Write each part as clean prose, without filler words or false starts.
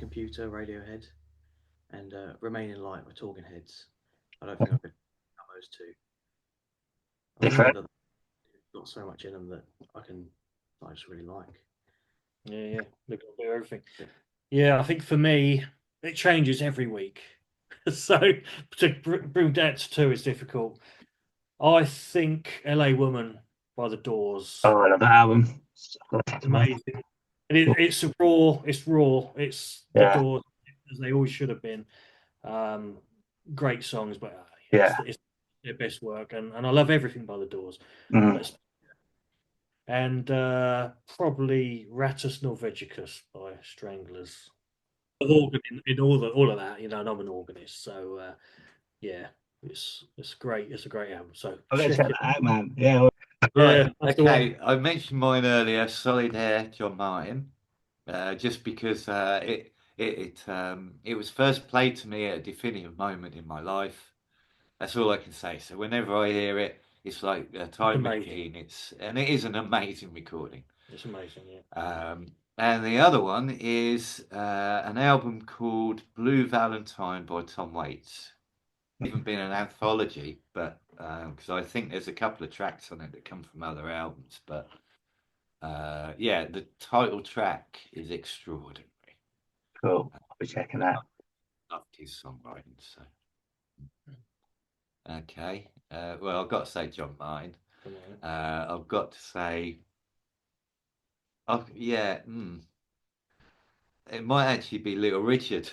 Computer, Radiohead, and Remain in Light by Talking Heads. I don't think I could have those two. I just think Different. that they've got so much in them that I just really like. Yeah. They've got to do everything. Yeah, I think for me, it changes every week. So to bring that to two is difficult. I think LA Woman by The Doors. Oh, I love that album. Amazing. And it's raw. It's raw. It's The Doors, as they always should have been. Great songs, but it's their best work. And I love everything by The Doors. Mm. And probably Rattus Norvegicus by Stranglers. Organ in all of that, and I'm an organist, so it's great. It's a great album. So I'm gonna check check it that out, man. Yeah. Right. Okay. I mentioned mine earlier. Solid Hair, John Martin. Just because it was first played to me at a definitive moment in my life. That's all I can say. So whenever I hear it, it's like a time machine. It is an amazing recording. It's amazing, yeah. And the other one is an album called Blue Valentine by Tom Waits. It hasn't been an anthology, but because I think there's a couple of tracks on it that come from other albums, but the title track is extraordinary. Cool. I'll be checking that. Loved his songwriting. So okay, well, I've got to say John Martin. I've got to say, it might actually be Little Richard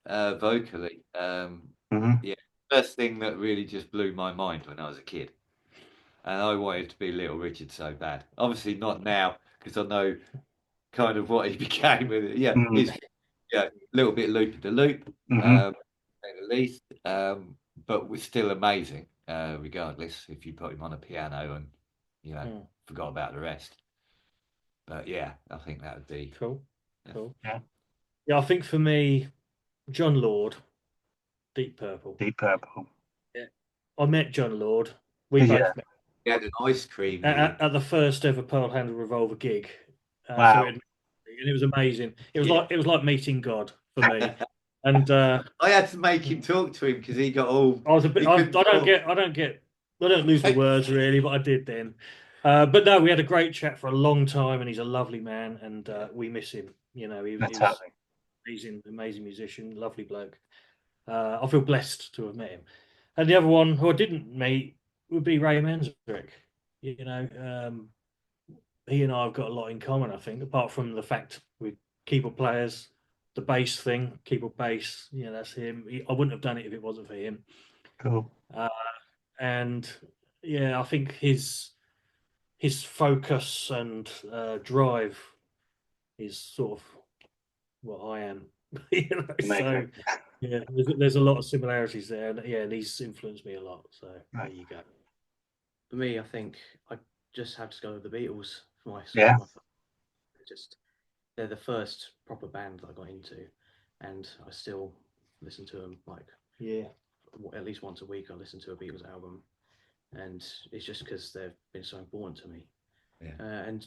vocally. Yeah, first thing that really just blew my mind when I was a kid, and I wanted to be Little Richard so bad. Obviously not now, because I know kind of what he became with it. Yeah, he's a little bit loopy de loop, at least, but was still amazing, regardless. If you put him on a piano and forgot about the rest. But yeah, I think that would be cool. Yeah, I think for me, John Lord, Deep Purple. Yeah, I met John Lord. We both met. He had an ice cream at the first ever Pearl Handled Revolver gig. Wow. And it was amazing. It was like meeting God for me. And I had to make him talk to him because he got all. I was a bit. I don't lose the words really, but I did then. But no, we had a great chat for a long time, and he's a lovely man, and we miss him. He was amazing musician, lovely bloke. I feel blessed to have met him. And the other one who I didn't meet would be Ray Manzarek. He and I have got a lot in common, I think, apart from the fact we're keyboard players. The bass thing, keyboard bass, that's him. I wouldn't have done it if it wasn't for him. Cool. And I think his focus and drive is sort of what I am. So there's a lot of similarities there, and he's influenced me a lot. So there you go. For me, I think I just have to go with the Beatles for my they're the first proper band that I got into, and I still listen to them at least once a week. I listen to a Beatles album, and it's just because they've been so important to me. And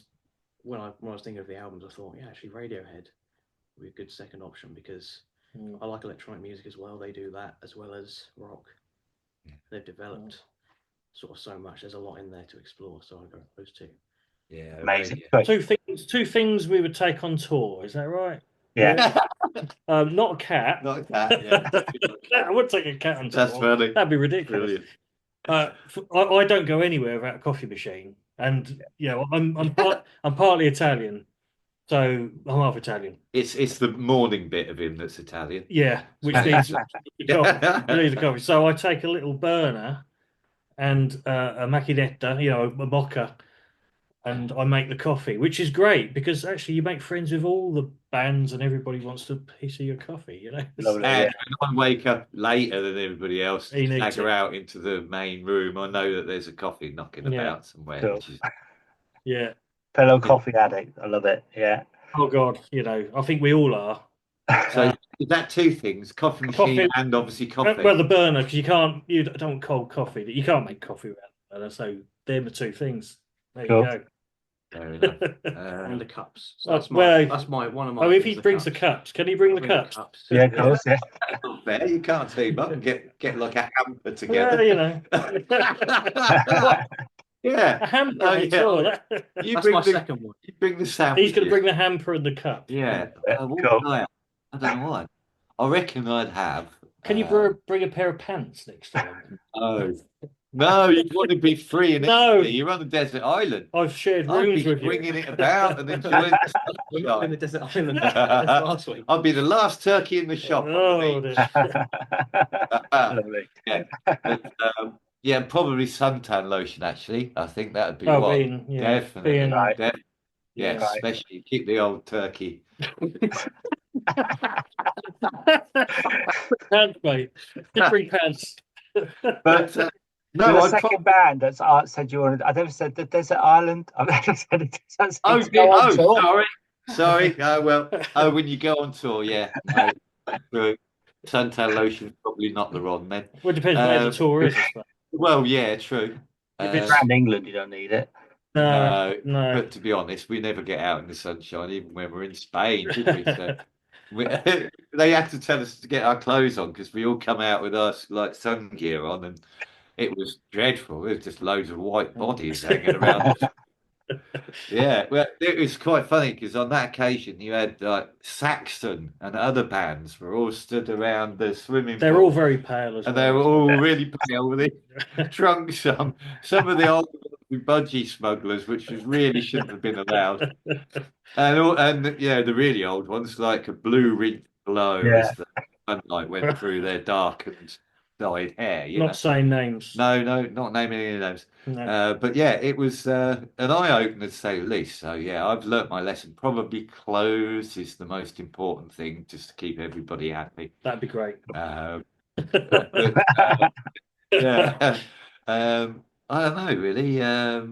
when I was thinking of the albums, I thought, actually Radiohead would be a good second option because I like electronic music as well. They do that as well as rock. They've developed sort of so much. There's a lot in there to explore, so I'll go with those two. Yeah, amazing. Two things we would take on tour. Is that right? Yeah. Not a cat. Not a cat. Yeah. I would take a cat on tour. That's funny. That'd be ridiculous. I don't go anywhere without a coffee machine, and I'm partly Italian, so I'm half Italian. It's the morning bit of him that's Italian. Yeah, which needs a coffee. So I take a little burner and a macchinetta, a mocha. And I make the coffee, which is great because actually you make friends with all the bands and everybody wants a piece of your coffee, And I wake up later than everybody else, stagger out into the main room. I know that there's a coffee knocking about somewhere. Cool. Fellow coffee addict. I love it. Yeah. Oh God, I think we all are. So is that two things, coffee machine and obviously coffee? Well, the burner, because you don't want cold coffee. You can't make coffee without the burner. So they're the two things. There you go. Fair enough. And the cups. So Oh, that's one of my. Oh, if things, he brings the cups, can he bring the cups? Yeah, of course. Yeah. That's not fair. You can't team up and get like a hamper Well, together. you know, Yeah. a hamper. Oh, I'm yeah. sure. You That's bring my the second one. you bring the sandwiches. He's going to bring the hamper and the cup. Yeah. What Cool. would I don't know what. I reckon I'd have. Can you bring a pair of pants next time? No, you want to be free and No. easy. You're on a desert island. I've shared I'd rooms be with you. swinging it about and enjoying the We're not in the sunshine. desert island last week. I'd be the last turkey in the shop. Oh, On the dear. Lovely. beach. But, yeah, probably suntan lotion. Actually, I think that would be Oh, what being, yeah, definitely. being- Right. Yeah, Right. especially keep the old turkey. Pants, mate. Just bring pants. But No, no, the I'd second band that's Art said you wanted. I never said the desert island. I never said it. Sorry. Oh, when you go on tour, yeah. No, suntan lotion probably not the wrong then. Well, it depends where the tour is. I suppose. Well, yeah, true. If it's Around England, you don't need it. No. But to be honest, we never get out in the sunshine, even when we're in Spain, did we? So they had to tell us to get our clothes on because we all come out with our like sun gear on, and it was dreadful. It was just loads of white bodies hanging around. Yeah, well, it was quite funny because on that occasion you had like Saxon and other bands were all stood around the swimming They're pool. all very pale as And well. they were all really pale with it. Drunk some of the old budgie smugglers, which really shouldn't have been allowed. And yeah, the really old ones, like a blue ring glow as the sunlight went through their darkened dyed hair. Not saying names. No, not naming any names. No. But yeah, it was an eye-opener to say the least. So yeah, I've learnt my lesson. Probably clothes is the most important thing, just to keep everybody happy. That'd be great. Yeah. I don't know really. A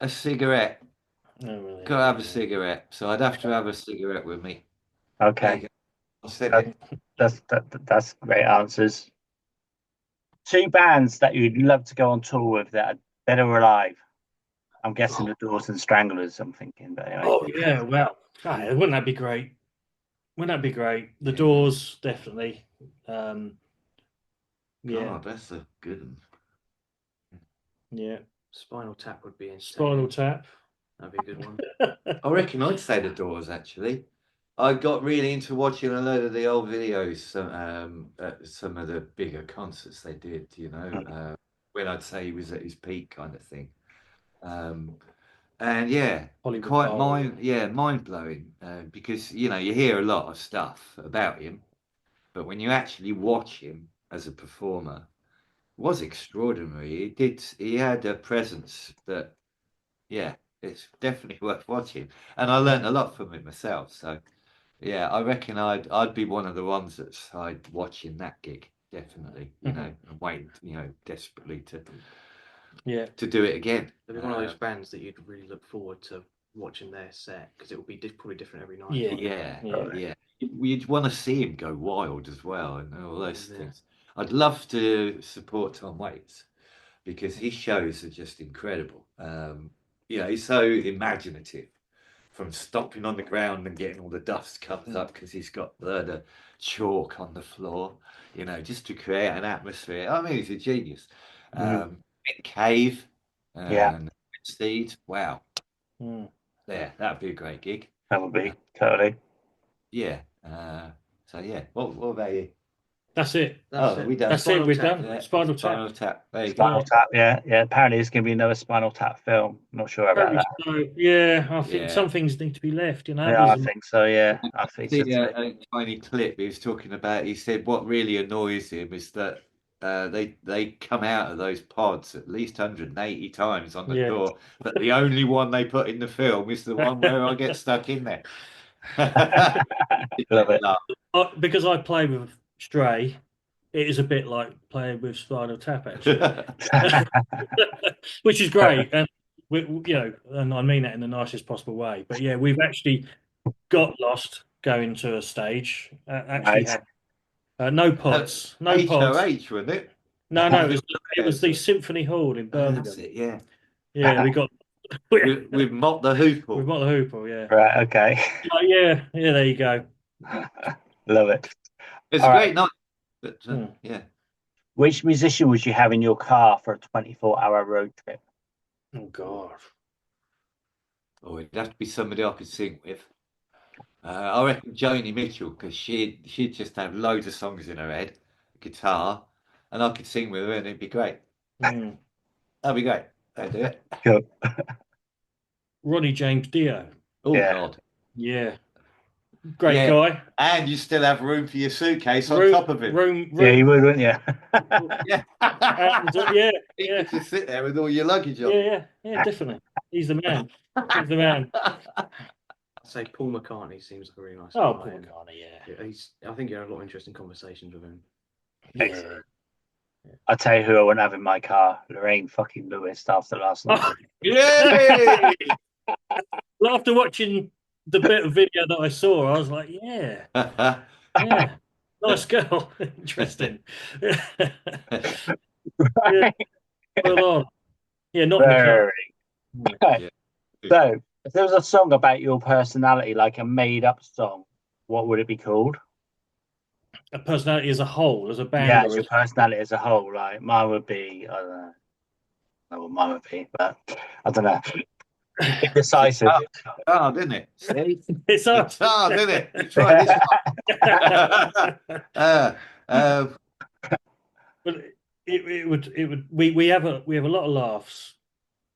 cigarette. No, really. Gotta have a cigarette. So I'd have to have a cigarette with me. Okay, I said it. that's great answers. 2 bands that you'd love to go on tour with that are dead or alive. I'm guessing the Doors and Stranglers. I'm thinking, but anyway. Oh yeah, well, wouldn't that be great? Wouldn't that be great? The Doors, definitely. Yeah. Oh, that's a good one. Yeah. Spinal Tap would be insane. Spinal Tap. That'd be a good one. I reckon I'd say the Doors actually. I got really into watching a load of the old videos, at some of the bigger concerts they did, when I'd say he was at his peak kind of thing. And yeah, Hollywood quite Bowl. mind blowing, because you hear a lot of stuff about him, but when you actually watch him as a performer, it was extraordinary. He had a presence that, yeah, it's definitely worth watching, and I learned a lot from it myself. So yeah, I reckon I'd be one of the ones that's watching that gig, definitely, and waiting, desperately to do it again. It'd be one of those bands that you'd really look forward to watching their set because it would be probably different every night. Yeah. You'd want to see him go wild as well and all those things. I'd love to support Tom Waits because his shows are just incredible. He's so imaginative, from stomping on the ground and getting all the dust comes up because he's got the chalk on the floor, just to create an atmosphere. I mean, he's a genius. Cave and Steed. Wow. Yeah, that'd be a great gig. That would be totally. Yeah. So yeah. What about you? That's it. We done. That's it. We're done. Yeah. Spinal Tap. There you Spinal go. Tap. Yeah. Apparently, it's going to be another Spinal Tap film. Not sure about that. So, yeah, I think some things need to be left. Yeah, I think so. Yeah, I think so. A tiny clip he was talking about. He said what really annoys him is that they come out of those pods at least 180 times on the tour, but the only one they put in the film is the one where I get stuck in there. Love it. Because I play with Stray, it is a bit like playing with Spinal Tap, actually, which is great, and and I mean that in the nicest possible way. But yeah, we've actually got lost going to a stage. No pods, no pods. HOH, wasn't it? No, it was the Symphony Hall in Birmingham. That's it, yeah. Yeah, we got We've mocked the hoople. We've got the hoople, yeah. Right, okay. Yeah, there you go. Love it. It's All a right. great night. But, yeah. Which musician would you have in your car for a 24-hour road trip? Oh, God. Oh, it'd have to be somebody I could sing with. I reckon Joni Mitchell, because she'd just have loads of songs in her head, guitar, and I could sing with her, and it'd be great. Mm. That'd be great. I'd do it. Cool. Ronnie James Dio. Oh Yeah. God. Yeah. Great Yeah. guy. And you still have room for your suitcase on Room- top of him. Room. Yeah, you would, wouldn't you? Yeah. Yeah. You Yeah. could just sit there with all your luggage on. Yeah, definitely. He's the man. He's the man. I'd say Paul McCartney seems like a really nice Oh, guy. Paul and McCartney, yeah. I think you had a lot of interesting conversations with him. Yeah. I'll tell you who I wouldn't have in my car. Lorraine fucking Lewis after last night. Yay! Well, after watching the bit of video that I saw, I was like, yeah, nice girl. Interesting. Yeah, well on. Yeah, not Very. McCartney. Okay. So, if there was a song about your personality, like a made-up song, what would it be called? A personality as a whole, as a band. Yeah, or your personality as a whole. Like mine would be, I don't know. I don't know what mine would be, but I don't know. Indecisive. Oh, didn't it? See? It's us. Oh, didn't it? You try this one. But it would we have a lot of laughs,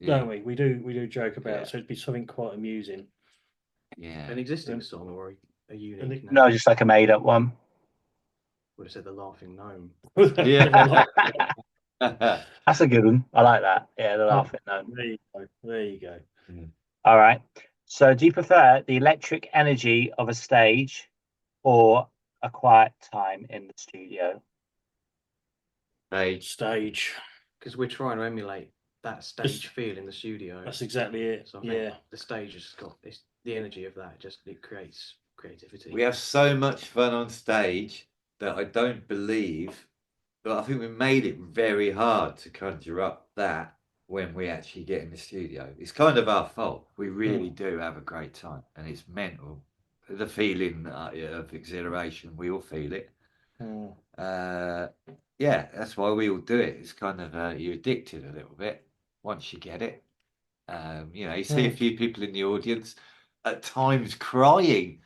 Yeah. don't we? We do joke about Yeah. it, so it'd be something quite amusing. Yeah. An existing song or a unique name? No, just like a made-up one. Would have said the Laughing Gnome. Yeah. That's a good one. I like that. Yeah, the laughing gnome. There you go. All right. So, do you prefer the electric energy of a stage or a quiet time in the studio? Stage. Because we're trying to emulate that stage feel in the studio. That's exactly it. So I think the stage has got the energy of that. It creates creativity. We have so much fun on stage that I don't believe, but I think we made it very hard to conjure up that when we actually get in the studio. It's kind of our fault. We really do have a great time, and it's mental. The feeling of exhilaration, we all feel it. Yeah, that's why we all do it. It's kind of you're addicted a little bit once you get it. You see a few people in the audience at times crying.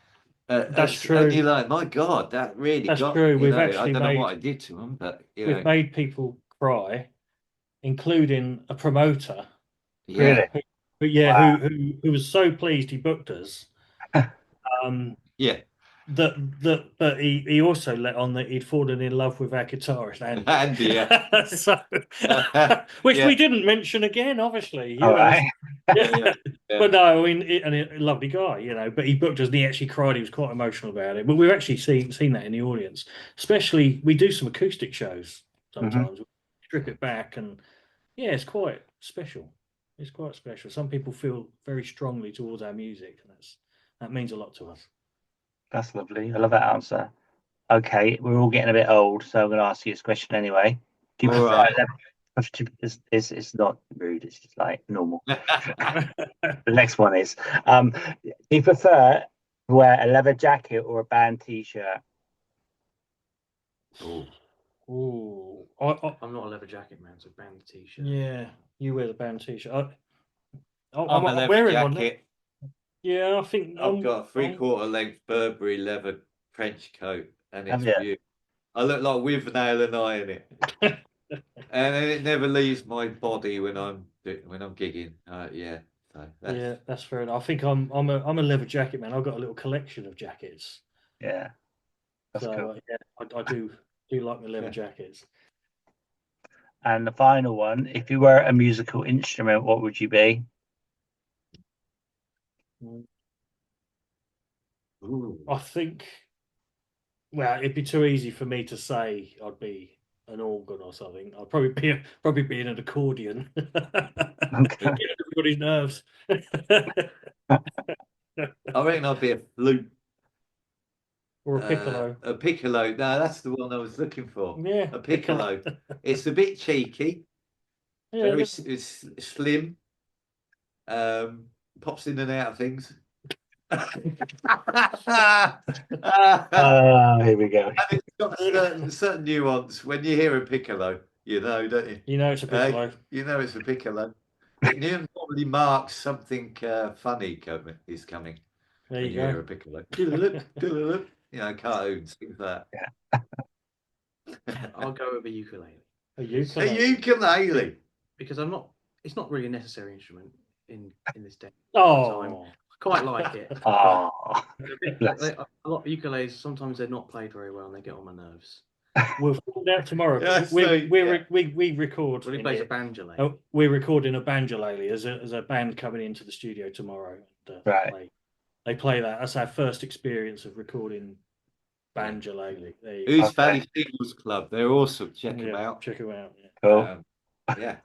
That's true. And you're like, my God, that really That's got true. me. We've I actually don't know made- what I did to them, but We've made people cry, including a promoter. Really? Wow. who was so pleased he booked us. Yeah. But he also let on that he'd fallen in love with our guitarist Andy. Andy, yeah. So, which we didn't mention again, obviously. All right. Yeah. But no, I mean, a lovely guy, but he booked us and he actually cried. He was quite emotional about it. But we've actually seen that in the audience. Especially, we do some acoustic shows sometimes. We strip it back, and it's quite special. It's quite special. Some people feel very strongly towards our music, and that means a lot to us. That's lovely. I love that answer. Okay, we're all getting a bit old, so I'm going to ask you this question anyway. Do you prefer? It's not rude. It's just like normal. The next one is: do you prefer to wear a leather jacket or a band T-shirt? Ooh. I'm not a leather jacket man, so band T-shirt. Yeah, you wear the band T-shirt. I'm a leather wearing jacket. Yeah, I think I've got a 3/4 length Burberry leather trench coat, and it's beautiful. I look like Withnail and I in it, and it never leaves my body when I'm gigging. So that's fair enough. I think I'm a leather jacket man. I've got a little collection of jackets. Yeah, that's cool. I do like my leather jackets. And the final one: if you were a musical instrument, what would you be? I think, it'd be too easy for me to say I'd be an organ or something. I'd probably be an accordion. Okay. Get everybody's nerves. I reckon I'd be a flute. Or a piccolo. A piccolo. No, that's the one I was looking for. Yeah. A piccolo. It's a bit cheeky. Very it's slim. Pops in and out of things. Here we go. And it's got a certain nuance. When you hear a piccolo, you know, don't you? You know it's a piccolo. You know it's a piccolo. It normally marks something funny is coming. There when you hear go. a piccolo. You know, cartoons, things like Yeah. I'll go with a ukulele. A that. ukulele. A ukulele. Because it's not really a necessary instrument in this day. Oh, I quite like it. Oh, A lot of ukuleles, sometimes they're not played very well and they get on my nerves. we'll find out tomorrow. Yeah, we record. But he plays a banjolele. Oh, we're recording a banjolele as a band coming into the studio tomorrow. And, right. They play that. That's our first experience of recording banjolele. Who's Valley Singles Club? They're awesome. Check them out. Check them out. Cool. Yeah.